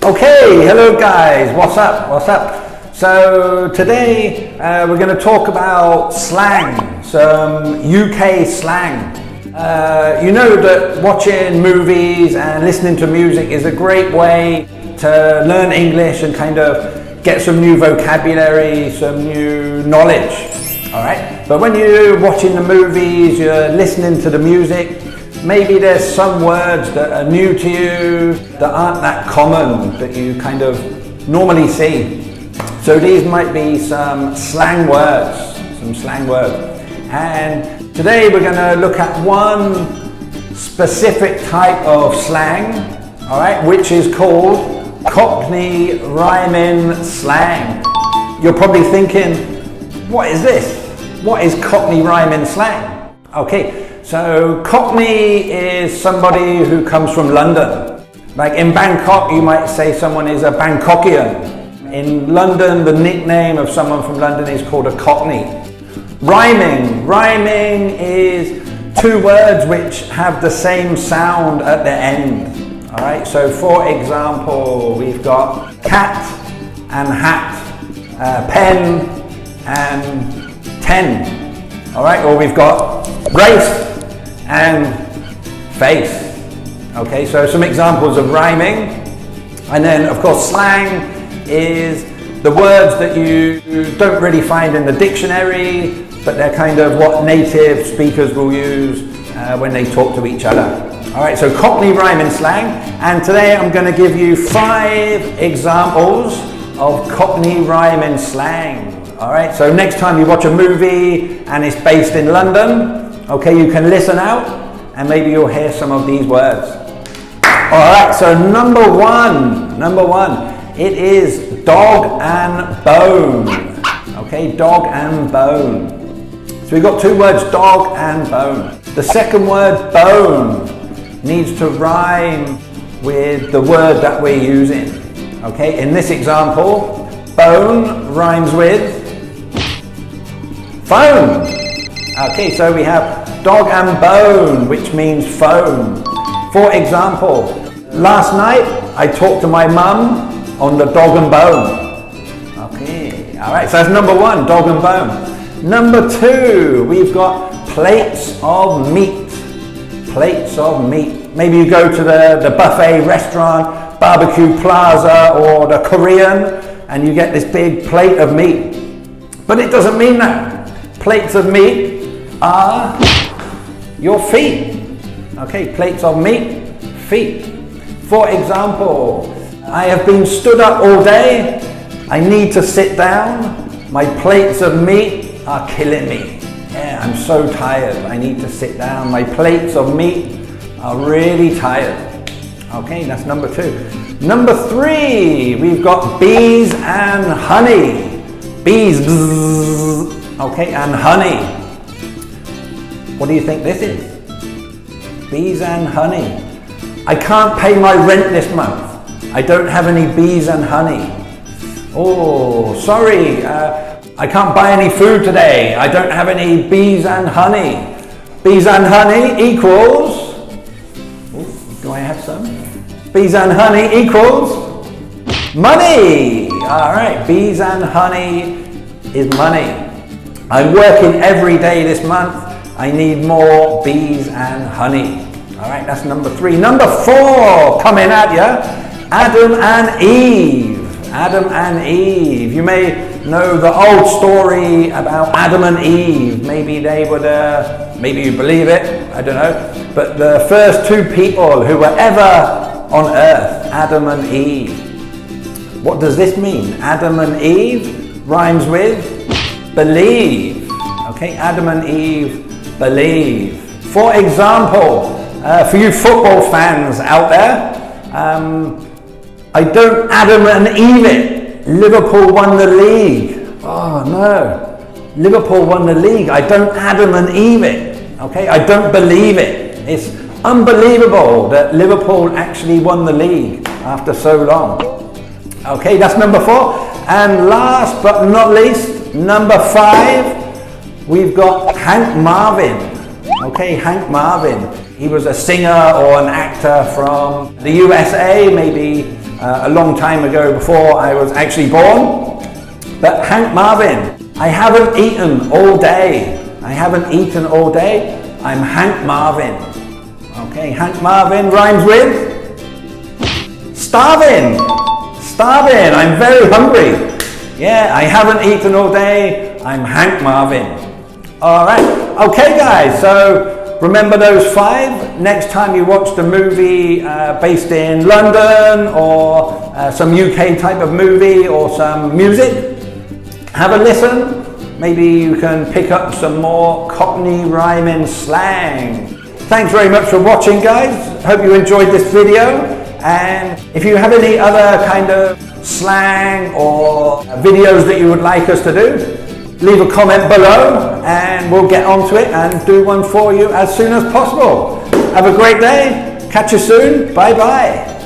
Okay, hello guys, what's up, what's up? So today we're going to talk about slang, some UK slang. You know that watching movies and listening to music is a great way to learn English and kind of get some new vocabulary, some new knowledge, alright? But when you're watching the movies, you're listening to the music, maybe there's some words that are new to you, that aren't that common, that you kind of normally see. So these might be some slang words, And today we're going to look at one specific type of slang, all right, which is called Cockney Rhyming Slang. You're probably thinking, what is this? What is Cockney Rhyming Slang? Okay. So Cockney is somebody who comes from London. Like in Bangkok, you might say someone is a Bangkokian. In London, the nickname of someone from London is called a Cockney. Rhyming is two words which have the same sound at the end. All right, so for example, we've got cat and hat, pen and ten. All right, or we've got race and face. Okay, so some examples of rhyming. And then of course slang is the words that you don't really find in the dictionary, but they're kind of what native speakers will use when they talk to each other. Alright, so Cockney Rhyming Slang, and today I'm going to give you 5 examples of Cockney Rhyming Slang. Alright, so next time you watch a movie and it's based in London, okay, you can listen out and maybe you'll hear some of these words. Alright, so number one, it is dog and bone. Okay, dog and bone. So we've got 2 words, dog and bone. The second word, bone, needs to rhyme with the word that we're using. Okay, in this example, bone rhymes with phone. Okay, so we have dog and bone, which means phone. For example, last night I talked to my mum on the dog and bone. Okay, alright, so that's number 1, dog and bone. Number 2, we've got plates of meat. Plates of meat. Maybe you go to the buffet restaurant, barbecue plaza, or the Korean, and you get this big plate of meat. But it doesn't mean that. Plates of meat are your feet. Okay, plates of meat, feet. For example, I have been stood up all day. I need to sit down. My plates of meat are killing me. Yeah, I'm so tired. I need to sit down. My plates of meat are really tired. Okay, that's number 2. Number 3, we've got bees and honey. Bees, bzzz. Okay, and honey. What do you think this is? Bees and honey. I can't pay my rent this month. I don't have any bees and honey. Oh, sorry, I can't buy any food today. I don't have any bees and honey. Bees and honey equals, do I have some? Bees and honey equals money. All right, bees and honey is money. I'm working every day this month. I need more bees and honey. All right, that's number 3. Number 4, coming at you, Adam and Eve. Adam and Eve. You may know the old story about Adam and Eve. Maybe they would, maybe you believe it, I don't know. But the first 2 people who were ever on earth, Adam and Eve. What does this mean? Adam and Eve rhymes with believe. Okay, Adam and Eve believe. For example, for you football fans out there, I don't Adam and Eve it. Liverpool won the league. Oh no, Liverpool won the league. I don't Adam and Eve it. Okay, I don't believe it. It's unbelievable that Liverpool actually won the league after so long. Okay, that's number 4. And last but not least, number 5, we've got Hank Marvin. Okay, Hank Marvin. He was a singer or an actor from the USA, maybe a long time ago before I was actually born. But Hank Marvin, I haven't eaten all day. I haven't eaten all day. I'm Hank Marvin. Okay, Hank Marvin rhymes with starving. Starving, I'm very hungry. Yeah, I haven't eaten all day. I'm Hank Marvin. All right, okay guys, so remember those 5. Next time you watch the movie based in London or some UK type of movie or some music, have a listen. Maybe you can pick up some more Cockney Rhyming Slang. Thanks very much for watching guys. Hope you enjoyed this video. And if you have any other kind of slang or videos that you would like us to do, leave a comment below and we'll get onto it and do one for you as soon as possible. Have a great day. Catch you soon. Bye bye.